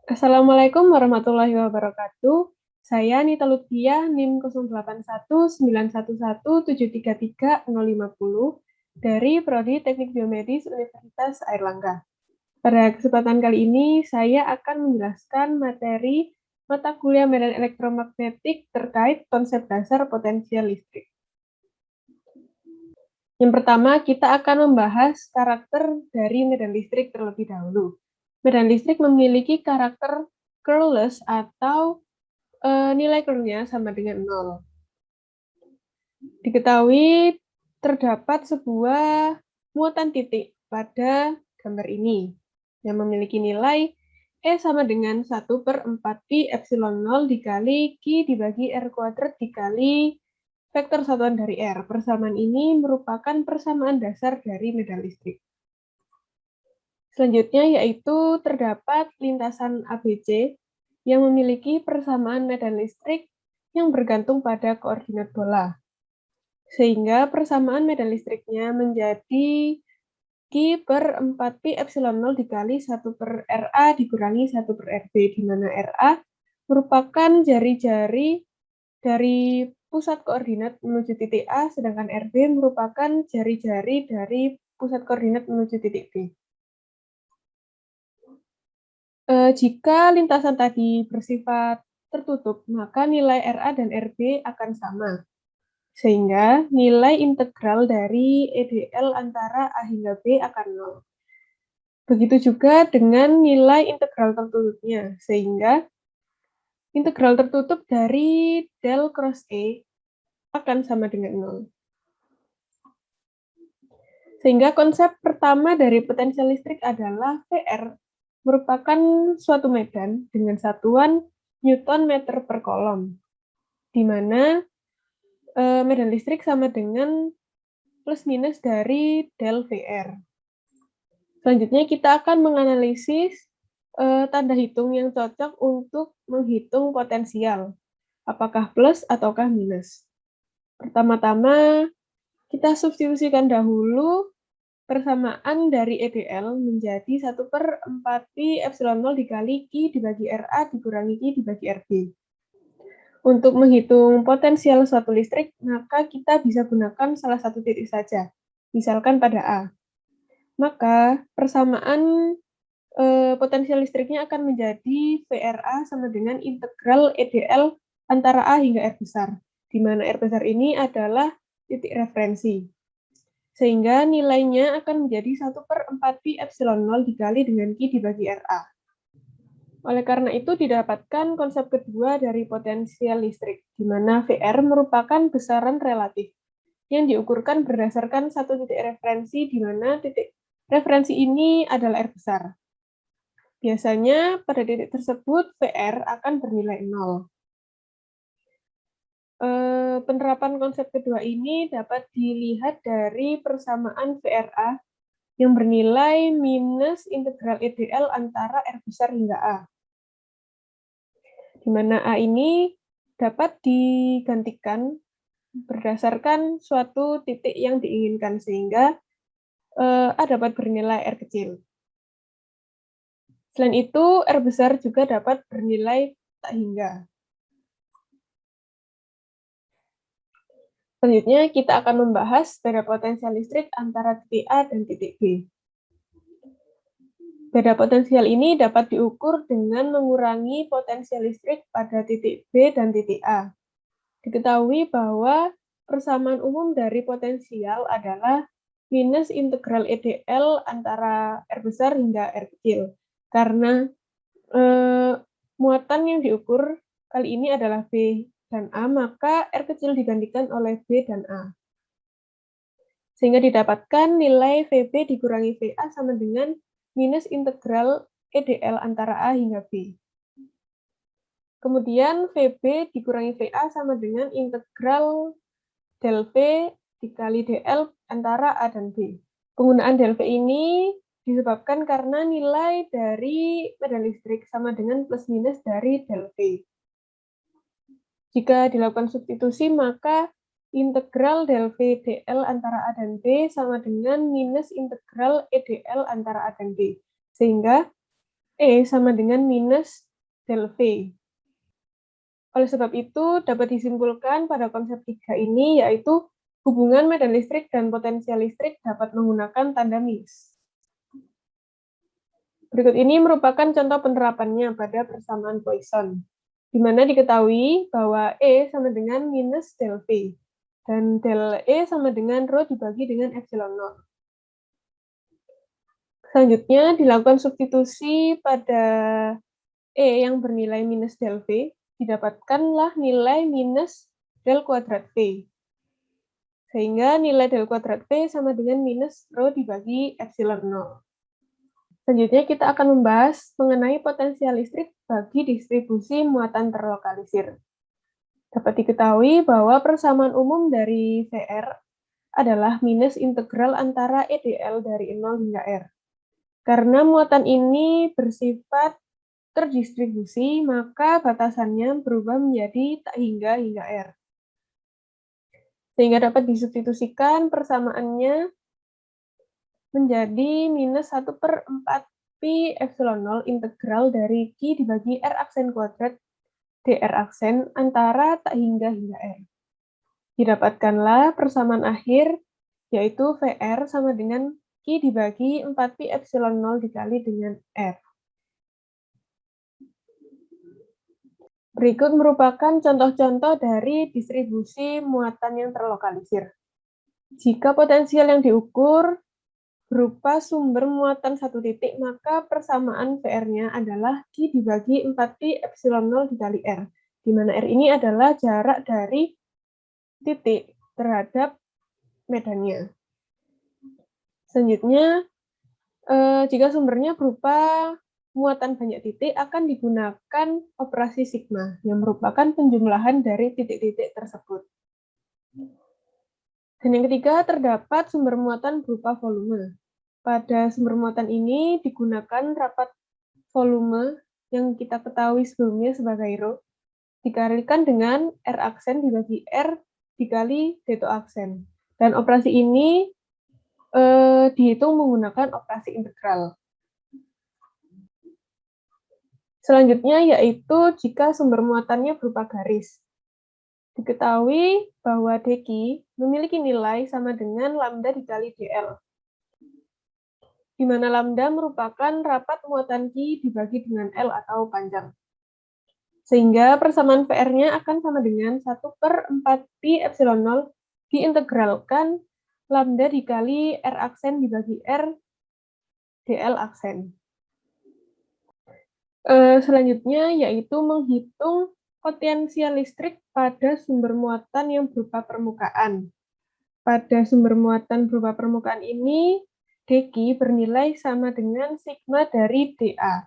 Assalamualaikum warahmatullahi wabarakatuh. Saya Nita Lutfiah, NIM 081911733050 dari Prodi Teknik Biomedis Universitas Airlangga. Pada kesempatan kali ini, saya akan menjelaskan materi mata kuliah medan elektromagnetik terkait konsep dasar potensial listrik. Yang pertama, kita akan membahas karakter dari medan listrik terlebih dahulu. Medan listrik memiliki karakter curless atau nilai curl-nya sama dengan 0. Diketahui terdapat sebuah muatan titik pada gambar ini yang memiliki nilai E sama dengan 1/4 pi epsilon 0 dikali Q dibagi R kuadrat dikali vektor satuan dari R. Persamaan ini merupakan persamaan dasar dari medan listrik. Selanjutnya yaitu terdapat lintasan ABC yang memiliki persamaan medan listrik yang bergantung pada koordinat bola. Sehingga persamaan medan listriknya menjadi Q/4pi epsilon 0 dikali 1/RA dikurangi 1/RB, di mana RA merupakan jari-jari dari pusat koordinat menuju titik A, sedangkan RB merupakan jari-jari dari pusat koordinat menuju titik B. Jika lintasan tadi bersifat tertutup, maka nilai RA dan RB akan sama. Sehingga nilai integral dari EDL antara A hingga B akan 0. Begitu juga dengan nilai integral tertutupnya, sehingga integral tertutup dari del cross E akan sama dengan 0. Sehingga konsep pertama dari potensial listrik adalah VR merupakan suatu medan dengan satuan Newton meter per kolom, di mana medan listrik sama dengan plus minus dari del VR. Selanjutnya kita akan menganalisis tanda hitung yang cocok untuk menghitung potensial, apakah plus ataukah minus. Pertama-tama, kita substitusikan dahulu persamaan dari EDL menjadi 1/4pi epsilon 0 dikali Q dibagi RA dikurangi Q dibagi RB. Untuk menghitung potensial suatu listrik, maka kita bisa gunakan salah satu titik saja, misalkan pada A. Maka persamaan potensial listriknya akan menjadi VRA sama dengan integral EDL antara A hingga R besar, di mana R besar ini adalah titik referensi. Sehingga nilainya akan menjadi 1/4pi epsilon 0 dikali dengan Q dibagi RA. Oleh karena itu didapatkan konsep kedua dari potensial listrik, di mana VR merupakan besaran relatif yang diukurkan berdasarkan satu titik referensi, di mana titik referensi ini adalah R besar. Biasanya pada titik tersebut VR akan bernilai 0. Penerapan konsep kedua ini dapat dilihat dari persamaan VRA yang bernilai minus integral EDL antara R besar hingga A. Di mana A ini dapat digantikan berdasarkan suatu titik yang diinginkan, sehingga A dapat bernilai R kecil. Selain itu, R besar juga dapat bernilai tak hingga. Selanjutnya, kita akan membahas beda potensial listrik antara titik A dan titik B. Beda potensial ini dapat diukur dengan mengurangi potensial listrik pada titik B dan titik A. Diketahui bahwa persamaan umum dari potensial adalah minus integral EDL antara R besar hingga R kecil. Karena muatan yang diukur kali ini adalah B dan A, maka R kecil digantikan oleh B dan A. Sehingga didapatkan nilai VB dikurangi VA sama dengan minus integral EDL antara A hingga B. Kemudian VB dikurangi VA sama dengan integral del V dikali DL antara A dan B. Penggunaan del V ini disebabkan karena nilai dari medan listrik sama dengan plus minus dari del V. Jika dilakukan substitusi, maka integral del V dl antara A dan B sama dengan minus integral EDL antara A dan B. Sehingga E sama dengan minus del V. Oleh sebab itu, dapat disimpulkan pada konsep 3 ini, yaitu hubungan medan listrik dan potensial listrik dapat menggunakan tanda minus. Berikut ini merupakan contoh penerapannya pada persamaan Poisson, di mana diketahui bahwa E sama dengan minus del V, dan del E sama dengan rho dibagi dengan epsilon 0. Selanjutnya, dilakukan substitusi pada E yang bernilai minus del V, didapatkanlah nilai minus del kuadrat V. Sehingga nilai del kuadrat V sama dengan minus rho dibagi epsilon 0. Selanjutnya kita akan membahas mengenai potensial listrik bagi distribusi muatan terlokalisir. Dapat diketahui bahwa persamaan umum dari VR adalah minus integral antara EDL dari 0 hingga R. Karena muatan ini bersifat terdistribusi, maka batasannya berubah menjadi tak hingga R. Sehingga dapat disubstitusikan persamaannya menjadi minus 1/4 pi epsilon 0 integral dari Q dibagi R aksen kuadrat dr aksen antara tak hingga R. Didapatkanlah persamaan akhir, yaitu VR sama dengan Q dibagi 4 pi epsilon 0 dikali dengan R. Berikut merupakan contoh-contoh dari distribusi muatan yang terlokalisir. Jika potensial yang diukur berupa sumber muatan satu titik, maka persamaan VR-nya adalah Q dibagi 4 pi epsilon 0 dikali R, di mana R ini adalah jarak dari titik terhadap medannya. Selanjutnya, jika sumbernya berupa muatan banyak titik, akan digunakan operasi sigma, yang merupakan penjumlahan dari titik-titik tersebut. Dan yang ketiga, terdapat sumber muatan berupa volume. Pada sumber muatan ini digunakan rapat volume yang kita ketahui sebelumnya sebagai rho, dikalikan dengan R aksen dibagi R dikali dto aksen. Dan operasi ini dihitung menggunakan operasi integral. Selanjutnya yaitu jika sumber muatannya berupa garis. Diketahui bahwa dq memiliki nilai sama dengan lambda dikali dl, di mana lambda merupakan rapat muatan Q dibagi dengan L atau panjang. Sehingga persamaan VR-nya akan sama dengan 1/4 pi epsilon 0 diintegralkan lambda dikali R aksen dibagi R dl aksen. Selanjutnya yaitu menghitung potensial listrik pada sumber muatan yang berupa permukaan. Pada sumber muatan berupa permukaan ini, dq bernilai sama dengan sigma dari dA,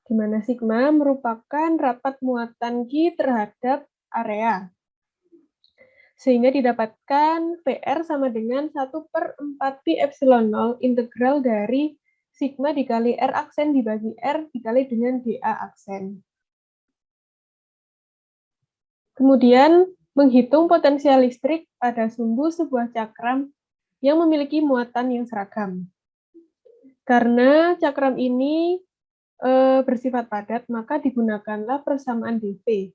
di mana sigma merupakan rapat muatan Q terhadap area. Sehingga didapatkan VR sama dengan 1/4 pi epsilon 0 integral dari sigma dikali R aksen dibagi R dikali dengan dA aksen. Kemudian, menghitung potensial listrik pada sumbu sebuah cakram yang memiliki muatan yang seragam. Karena cakram ini bersifat padat, maka digunakanlah persamaan dV,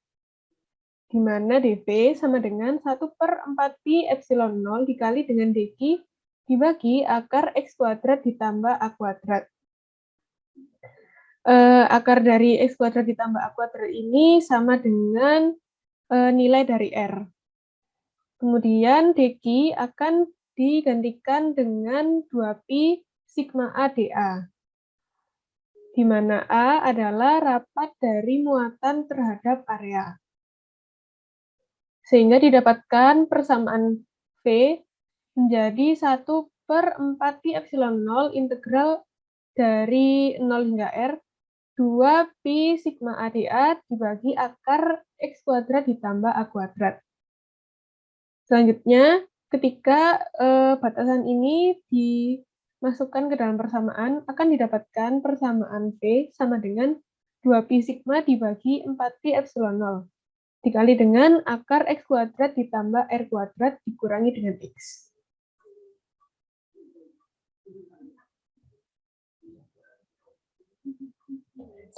di mana dV sama dengan 1/4 pi epsilon 0 dikali dengan dq dibagi akar x kuadrat ditambah a kuadrat. Akar dari x kuadrat ditambah a kuadrat ini sama dengan nilai dari R. Kemudian dq akan digantikan dengan 2pi sigma A dA, di mana A adalah rapat dari muatan terhadap area. Sehingga didapatkan persamaan V menjadi 1/4 pi epsilon 0 integral dari 0 hingga R 2 pi sigma A dA dibagi akar x kuadrat ditambah a kuadrat. Selanjutnya, ketika batasan ini dimasukkan ke dalam persamaan, akan didapatkan persamaan V sama dengan 2 pi sigma dibagi 4 pi epsilon 0 dikali dengan akar x kuadrat ditambah r kuadrat dikurangi dengan x.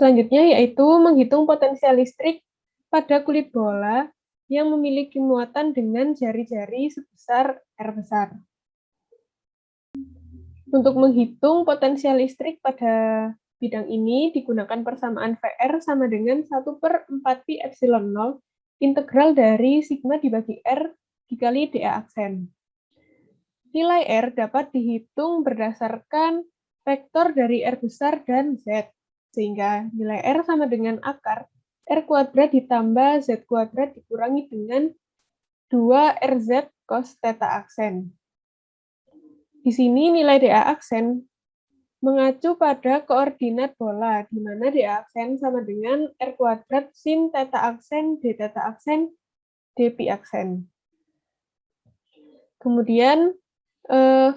Selanjutnya yaitu menghitung potensial listrik pada kulit bola yang memiliki muatan dengan jari-jari sebesar R besar. Untuk menghitung potensial listrik pada bidang ini digunakan persamaan VR sama dengan 1/4 pi epsilon 0 integral dari sigma dibagi R dikali dA aksen. Nilai R dapat dihitung berdasarkan vektor dari R besar dan Z, sehingga nilai R sama dengan akar R kuadrat ditambah Z kuadrat dikurangi dengan 2RZ cos theta aksen. Di sini nilai dA aksen mengacu pada koordinat bola, di mana dA aksen sama dengan R kuadrat sin theta aksen D theta aksen D pi aksen. Kemudian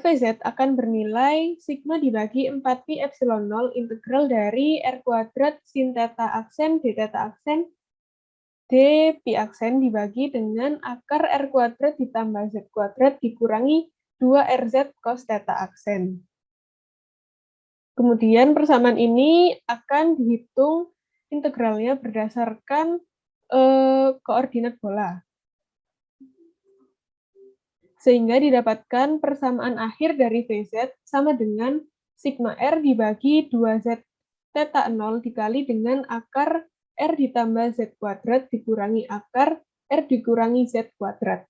VZ akan bernilai sigma dibagi 4pi epsilon 0 integral dari R kuadrat sin theta aksen D theta aksen D pi aksen dibagi dengan akar R kuadrat ditambah Z kuadrat dikurangi 2RZ cos theta aksen. Kemudian persamaan ini akan dihitung integralnya berdasarkan koordinat bola. Sehingga didapatkan persamaan akhir dari VZ sama dengan sigma R dibagi 2Z theta 0 dikali dengan akar R ditambah Z kuadrat dikurangi akar R dikurangi Z kuadrat.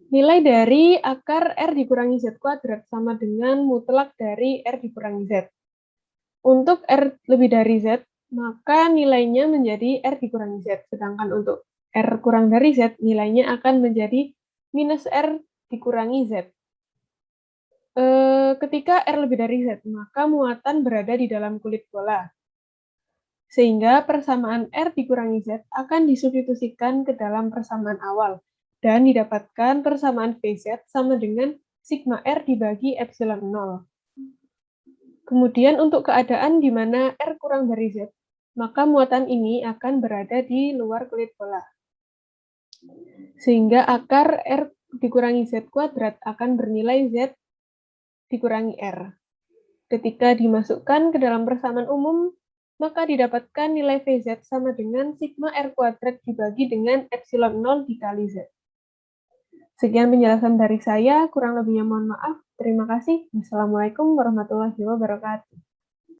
Nilai dari akar R dikurangi Z kuadrat sama dengan mutlak dari R dikurangi Z. Untuk R lebih dari Z, maka nilainya menjadi R dikurangi Z. Sedangkan untuk R kurang dari Z, nilainya akan menjadi minus R dikurangi Z. Ketika R lebih dari Z, maka muatan berada di dalam kulit bola. Sehingga persamaan R dikurangi Z akan disubstitusikan ke dalam persamaan awal, dan didapatkan persamaan VZ sama dengan sigma R dibagi epsilon 0. Kemudian untuk keadaan di mana R kurang dari Z, maka muatan ini akan berada di luar kulit bola. Sehingga akar R dikurangi Z kuadrat akan bernilai Z dikurangi R. Ketika dimasukkan ke dalam persamaan umum, maka didapatkan nilai VZ sama dengan sigma R kuadrat dibagi dengan epsilon 0 dikali Z. Sekian penjelasan dari saya, kurang lebihnya mohon maaf. Terima kasih. Wassalamualaikum warahmatullahi wabarakatuh.